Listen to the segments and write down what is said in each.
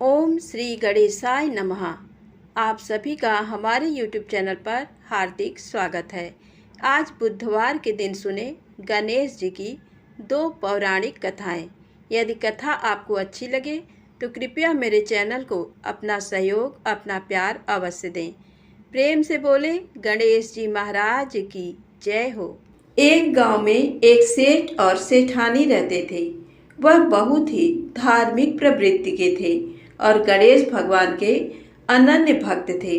ओम श्री गणेशाय नमः। आप सभी का हमारे YouTube चैनल पर हार्दिक स्वागत है। आज बुधवार के दिन सुने गणेश जी की 2 पौराणिक कथाएं। यदि कथा आपको अच्छी लगे तो कृपया मेरे चैनल को अपना सहयोग, अपना प्यार अवश्य दें। प्रेम से बोले गणेश जी महाराज की जय हो। एक गांव में एक सेठ और सेठानी रहते थे। वह बहुत ही धार्मिक प्रवृत्ति के थे और गणेश भगवान के अनन्य भक्त थे।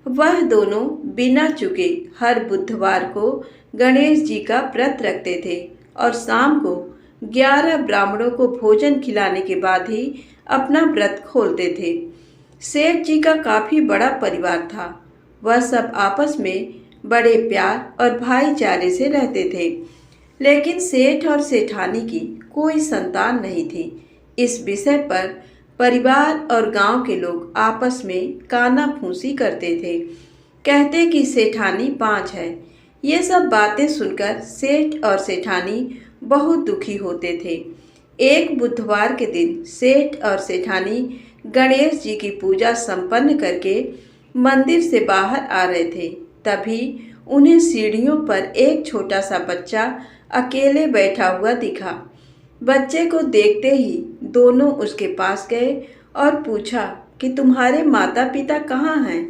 वह दोनों बिना चूके हर बुधवार को गणेश जी का व्रत रखते थे और शाम को 11 ब्राह्मणों को भोजन खिलाने के बाद ही अपना व्रत खोलते थे। सेठ जी का काफी बड़ा परिवार था। वह सब आपस में बड़े प्यार और भाईचारे से रहते थे, लेकिन सेठ और सेठानी की कोई संतान नहीं थी। इस विषय पर परिवार और गांव के लोग आपस में काना फूसी करते थे। कहते कि सेठानी 5 है। ये सब बातें सुनकर सेठ और सेठानी बहुत दुखी होते थे। एक बुधवार के दिन सेठ और सेठानी गणेश जी की पूजा संपन्न करके मंदिर से बाहर आ रहे थे। तभी उन्हें सीढ़ियों पर एक छोटा सा बच्चा अकेले बैठा हुआ दिखा। बच्चे को देखते ही दोनों उसके पास गए और पूछा कि तुम्हारे माता पिता कहाँ हैं।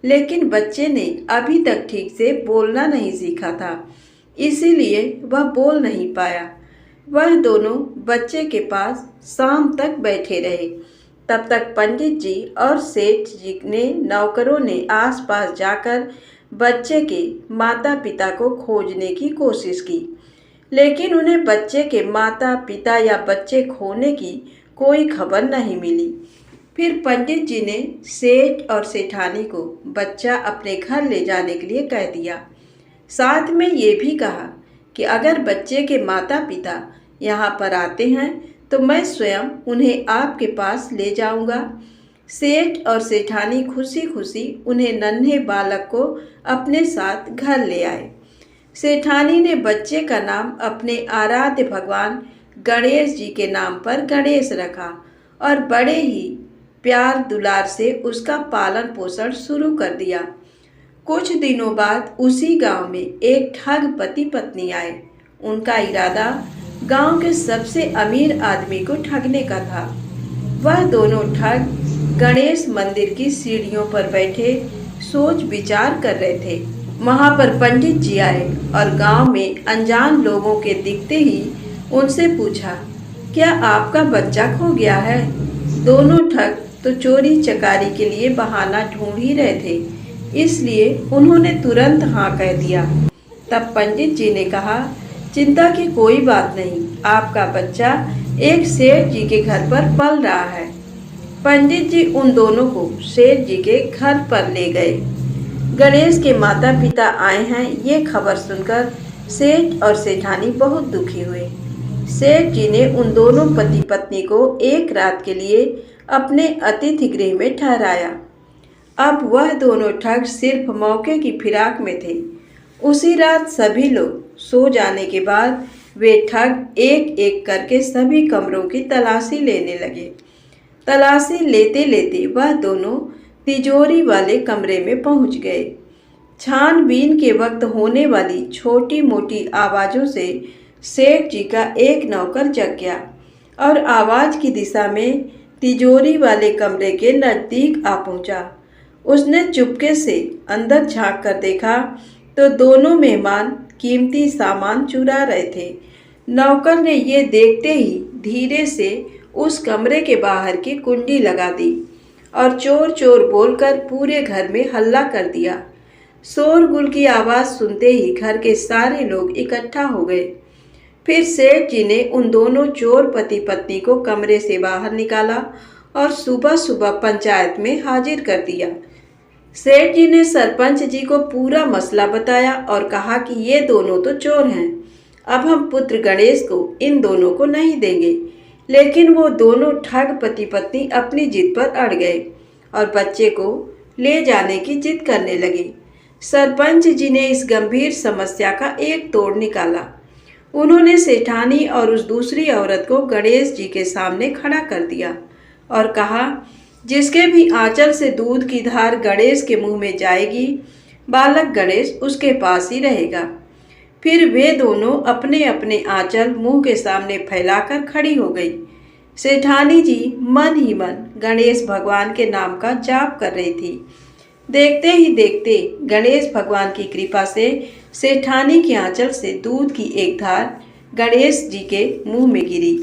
लेकिन बच्चे ने अभी तक ठीक से बोलना नहीं सीखा था, इसीलिए वह बोल नहीं पाया। वह दोनों बच्चे के पास शाम तक बैठे रहे। तब तक पंडित जी और सेठ जी ने नौकरों ने आसपास जाकर बच्चे के माता पिता को खोजने की कोशिश की, लेकिन उन्हें बच्चे के माता पिता या बच्चे खोने की कोई खबर नहीं मिली। फिर पंडित जी ने सेठ और सेठानी को बच्चा अपने घर ले जाने के लिए कह दिया। साथ में ये भी कहा कि अगर बच्चे के माता पिता यहाँ पर आते हैं तो मैं स्वयं उन्हें आपके पास ले जाऊंगा। सेठ और सेठानी खुशी खुशी उन्हें नन्हे बालक को अपने साथ घर ले आए। सेठानी ने बच्चे का नाम अपने आराध्य भगवान गणेश जी के नाम पर गणेश रखा और बड़े ही प्यार दुलार से उसका पालन पोषण शुरू कर दिया। कुछ दिनों बाद उसी गांव में एक ठग पति पत्नी आए। उनका इरादा गांव के सबसे अमीर आदमी को ठगने का था। वह दोनों ठग गणेश मंदिर की सीढ़ियों पर बैठे सोच विचार कर रहे थे। वहां पर पंडित जी आए और गांव में अनजान लोगों के दिखते ही उनसे पूछा, क्या आपका बच्चा खो गया है? दोनों ठग तो चोरी चकारी के लिए बहाना ढूंढ ही रहे थे, इसलिए उन्होंने तुरंत हाँ कह दिया। तब पंडित जी ने कहा, चिंता की कोई बात नहीं, आपका बच्चा एक सेठ जी के घर पर पल रहा है। पंडित जी उन दोनों को सेठ जी के घर पर ले गए। गणेश के माता पिता आए हैं ये खबर सुनकर सेठ और सेठानी बहुत दुखी हुए। सेठ जी ने उन दोनों पति पत्नी को एक रात के लिए अपने अतिथि गृह में ठहराया। अब वह दोनों ठग सिर्फ मौके की फिराक में थे। उसी रात सभी लोग सो जाने के बाद वे ठग एक एक करके सभी कमरों की तलाशी लेने लगे। तलाशी लेते लेते वह दोनों तिजोरी वाले कमरे में पहुंच गए। छानबीन के वक्त होने वाली छोटी मोटी आवाज़ों से सेठ जी का एक नौकर जग गया और आवाज़ की दिशा में तिजोरी वाले कमरे के नज़दीक आ पहुंचा। उसने चुपके से अंदर झांक कर देखा तो दोनों मेहमान कीमती सामान चुरा रहे थे। नौकर ने ये देखते ही धीरे से उस कमरे के बाहर की कुंडी लगा दी और चोर चोर बोलकर पूरे घर में हल्ला कर दिया। शोरगुल की आवाज़ सुनते ही घर के सारे लोग इकट्ठा हो गए। फिर सेठ जी ने उन दोनों चोर पति पत्नी को कमरे से बाहर निकाला और सुबह सुबह पंचायत में हाजिर कर दिया। सेठ जी ने सरपंच जी को पूरा मसला बताया और कहा कि ये दोनों तो चोर हैं, अब हम पुत्र गणेश को इन दोनों को नहीं देंगे। लेकिन वो दोनों ठग पति पत्नी अपनी जिद पर अड़ गए और बच्चे को ले जाने की जिद करने लगे। सरपंच जी ने इस गंभीर समस्या का एक तोड़ निकाला। उन्होंने सेठानी और उस दूसरी औरत को गणेश जी के सामने खड़ा कर दिया और कहा, जिसके भी आंचल से दूध की धार गणेश के मुंह में जाएगी, बालक गणेश उसके पास ही रहेगा। फिर वे दोनों अपने अपने आंचल मुंह के सामने फैलाकर खड़ी हो गई। सेठानी जी मन ही मन गणेश भगवान के नाम का जाप कर रही थी। देखते ही देखते गणेश भगवान की कृपा से सेठानी के आंचल से दूध की एक धार गणेश जी के मुंह में गिरी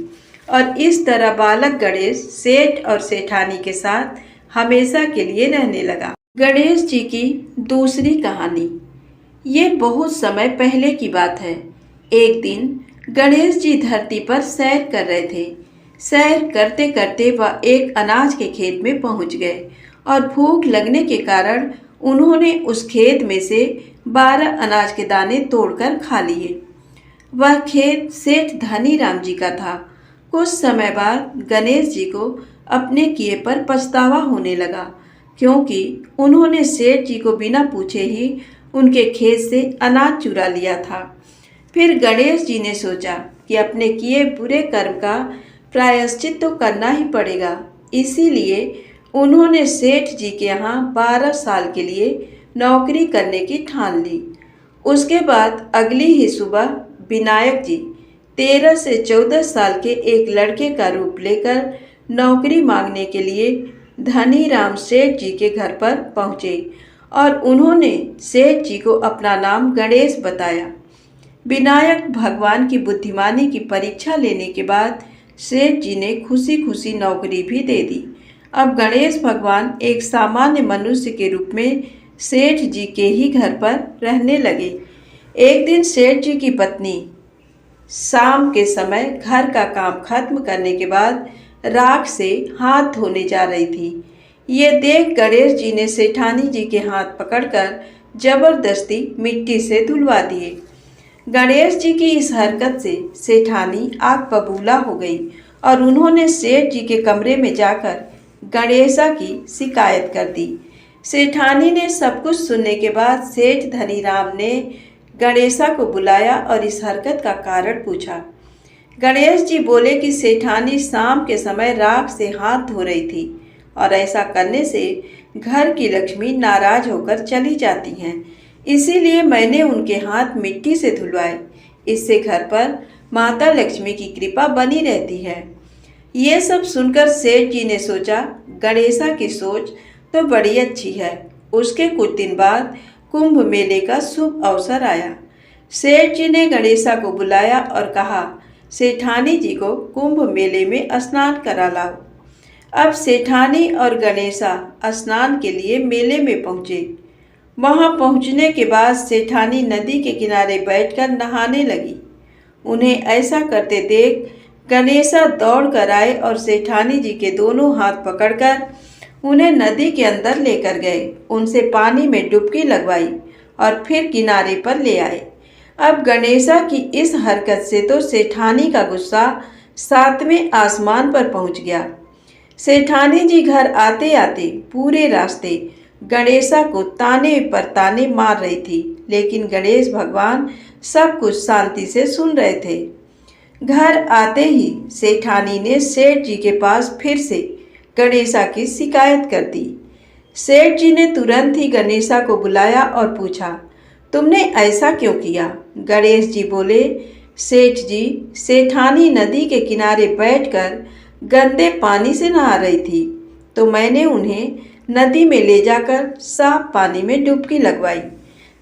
और इस तरह बालक गणेश सेठ और सेठानी के साथ हमेशा के लिए रहने लगा। गणेश जी की दूसरी कहानी। ये बहुत समय पहले की बात है। एक दिन गणेश जी धरती पर सैर कर रहे थे। सैर करते करते वह एक अनाज के खेत में पहुंच गए और भूख लगने के कारण उन्होंने उस खेत में से 12 अनाज के दाने तोड़कर खा लिए। वह खेत सेठ धनीराम जी का था। कुछ समय बाद गणेश जी को अपने किए पर पछतावा होने लगा, क्योंकि उन्होंने सेठ जी को बिना पूछे ही उनके खेत से अनाज चुरा लिया था। फिर गणेश जी ने सोचा कि अपने किए बुरे कर्म का प्रायश्चित तो करना ही पड़ेगा। इसीलिए उन्होंने सेठ जी के यहाँ 12 साल के लिए नौकरी करने की ठान ली। उसके बाद अगली ही सुबह विनायक जी 13 से 14 साल के एक लड़के का रूप लेकर नौकरी मांगने के लिए धनीराम सेठ जी के घर पर पहुँचे और उन्होंने सेठ जी को अपना नाम गणेश बताया। विनायक भगवान की बुद्धिमानी की परीक्षा लेने के बाद सेठ जी ने खुशी खुशी नौकरी भी दे दी। अब गणेश भगवान एक सामान्य मनुष्य के रूप में सेठ जी के ही घर पर रहने लगे। एक दिन सेठ जी की पत्नी शाम के समय घर का काम खत्म करने के बाद राख से हाथ धोने जा रही थी। ये देख गणेश जी ने सेठानी जी के हाथ पकड़कर जबरदस्ती मिट्टी से धुलवा दिए। गणेश जी की इस हरकत से सेठानी आग बबूला हो गई और उन्होंने सेठ जी के कमरे में जाकर गणेशा की शिकायत कर दी। सेठानी ने सब कुछ सुनने के बाद सेठ धनीराम ने गणेशा को बुलाया और इस हरकत का कारण पूछा। गणेश जी बोले कि सेठानी शाम के समय राख से हाथ धो रही थी और ऐसा करने से घर की लक्ष्मी नाराज होकर चली जाती हैं, इसीलिए मैंने उनके हाथ मिट्टी से धुलवाए। इससे घर पर माता लक्ष्मी की कृपा बनी रहती है। ये सब सुनकर सेठ जी ने सोचा, गणेशा की सोच तो बड़ी अच्छी है। उसके कुछ दिन बाद कुंभ मेले का शुभ अवसर आया। सेठ जी ने गणेशा को बुलाया और कहा, सेठानी जी को कुंभ मेले में स्नान करा लाओ। अब सेठानी और गणेशा स्नान के लिए मेले में पहुँचे। वहां पहुंचने के बाद सेठानी नदी के किनारे बैठकर नहाने लगी। उन्हें ऐसा करते देख गणेशा दौड़ कर आए और सेठानी जी के दोनों हाथ पकड़कर उन्हें नदी के अंदर लेकर गए। उनसे पानी में डुबकी लगवाई और फिर किनारे पर ले आए। अब गणेशा की इस हरकत से तो सेठानी का गुस्सा 7वें आसमान पर पहुंच गया। सेठानी जी घर आते आते पूरे रास्ते गणेशा को ताने पर ताने मार रही थी, लेकिन गणेश भगवान सब कुछ शांति से सुन रहे थे। घर आते ही सेठानी ने सेठ जी के पास फिर से गणेशा की शिकायत कर दी। सेठ जी ने तुरंत ही गणेशा को बुलाया और पूछा, तुमने ऐसा क्यों किया? गणेश जी बोले, सेठ जी, सेठानी नदी के किनारे बैठकर गंदे पानी से नहा रही थी, तो मैंने उन्हें नदी में ले जाकर साफ पानी में डुबकी लगवाई।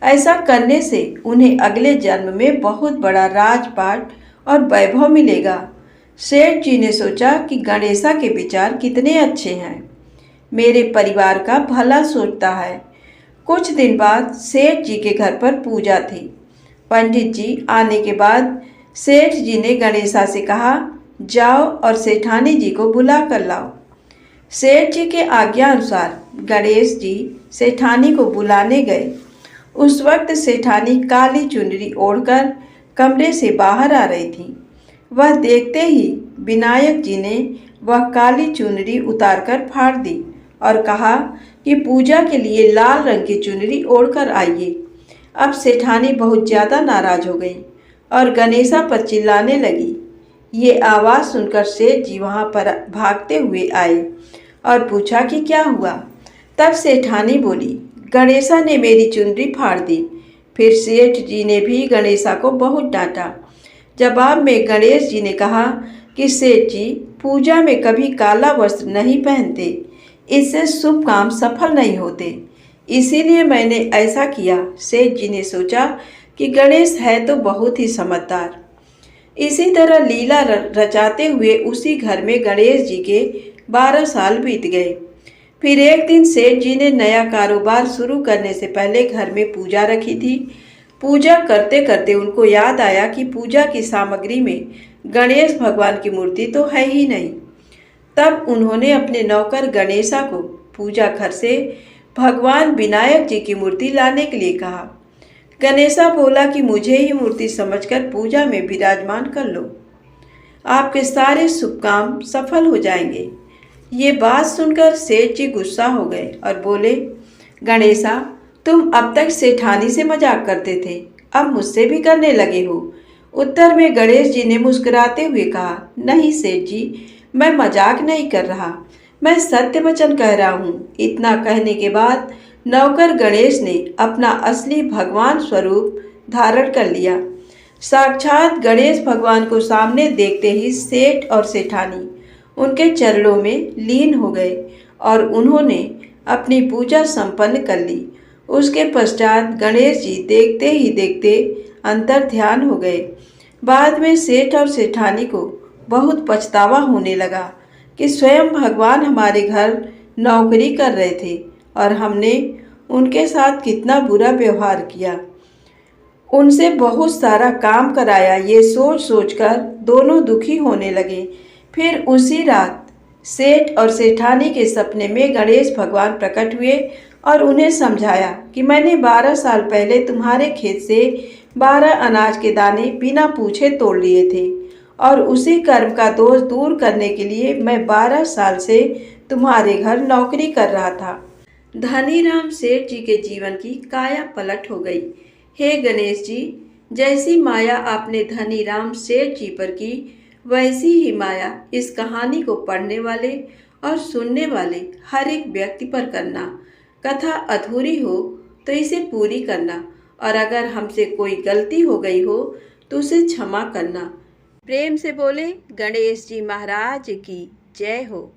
ऐसा करने से उन्हें अगले जन्म में बहुत बड़ा राजपाट और वैभव मिलेगा। सेठ जी ने सोचा कि गणेशा के विचार कितने अच्छे हैं, मेरे परिवार का भला सोचता है। कुछ दिन बाद सेठ जी के घर पर पूजा थी। पंडित जी आने के बाद सेठ जी ने गणेशा से कहा, जाओ और सेठानी जी को बुला कर लाओ। सेठ जी के आज्ञा अनुसार गणेश जी सेठानी को बुलाने गए। उस वक्त सेठानी काली चुनरी ओढ़कर कमरे से बाहर आ रही थी। वह देखते ही विनायक जी ने वह काली चुनरी उतारकर फाड़ दी और कहा कि पूजा के लिए लाल रंग की चुनरी ओढ़कर आइए। अब सेठानी बहुत ज़्यादा नाराज हो गई और गणेशा पर चिल्लाने लगी, ये आवाज़ सुनकर सेठ जी वहाँ पर भागते हुए आए और पूछा कि क्या हुआ। तब सेठानी बोली, गणेशा ने मेरी चुनरी फाड़ दी। फिर सेठ जी ने भी गणेशा को बहुत डांटा। जवाब में गणेश जी ने कहा कि सेठ जी पूजा में कभी काला वस्त्र नहीं पहनते, इससे शुभ काम सफल नहीं होते, इसीलिए मैंने ऐसा किया। सेठ जी ने सोचा कि गणेश है तो बहुत ही समझदार। इसी तरह लीला रचाते हुए उसी घर में गणेश जी के 12 साल बीत गए। फिर एक दिन सेठ जी ने नया कारोबार शुरू करने से पहले घर में पूजा रखी थी। पूजा करते करते उनको याद आया कि पूजा की सामग्री में गणेश भगवान की मूर्ति तो है ही नहीं। तब उन्होंने अपने नौकर गणेशा को पूजा घर से भगवान विनायक जी की मूर्ति लाने के लिए कहा। गणेशा बोला कि मुझे ही मूर्ति समझकर पूजा में विराजमान कर लो, आपके सारे शुभ काम सफल हो जाएंगे। ये बात सुनकर सेठ जी गुस्सा हो गए और बोले, गणेशा तुम अब तक सेठानी से मजाक करते थे, अब मुझसे भी करने लगे हो। उत्तर में गणेश जी ने मुस्कुराते हुए कहा, नहीं सेठ जी, मैं मजाक नहीं कर रहा, मैं सत्य वचन कह रहा हूँ। इतना कहने के बाद नौकर गणेश ने अपना असली भगवान स्वरूप धारण कर लिया। साक्षात गणेश भगवान को सामने देखते ही सेठ और सेठानी उनके चरणों में लीन हो गए और उन्होंने अपनी पूजा संपन्न कर ली। उसके पश्चात गणेश जी देखते ही देखते अंतर ध्यान हो गए। बाद में सेठ और सेठानी को बहुत पछतावा होने लगा कि स्वयं भगवान हमारे घर नौकरी कर रहे थे और हमने उनके साथ कितना बुरा व्यवहार किया, उनसे बहुत सारा काम कराया। ये सोच सोचकर दोनों दुखी होने लगे। फिर उसी रात सेठ और सेठानी के सपने में गणेश भगवान प्रकट हुए और उन्हें समझाया कि मैंने 12 साल पहले तुम्हारे खेत से 12 अनाज के दाने बिना पूछे तोड़ लिए थे और उसी कर्म का दोष दूर करने के लिए मैं 12 साल से तुम्हारे घर नौकरी कर रहा था। धनीराम सेठ जी के जीवन की काया पलट हो गई। हे गणेश जी, जैसी माया आपने धनीराम सेठ जी पर की, वैसी ही माया इस कहानी को पढ़ने वाले और सुनने वाले हर एक व्यक्ति पर करना। कथा अधूरी हो तो इसे पूरी करना और अगर हमसे कोई गलती हो गई हो तो उसे क्षमा करना। प्रेम से बोले गणेश जी महाराज की जय हो।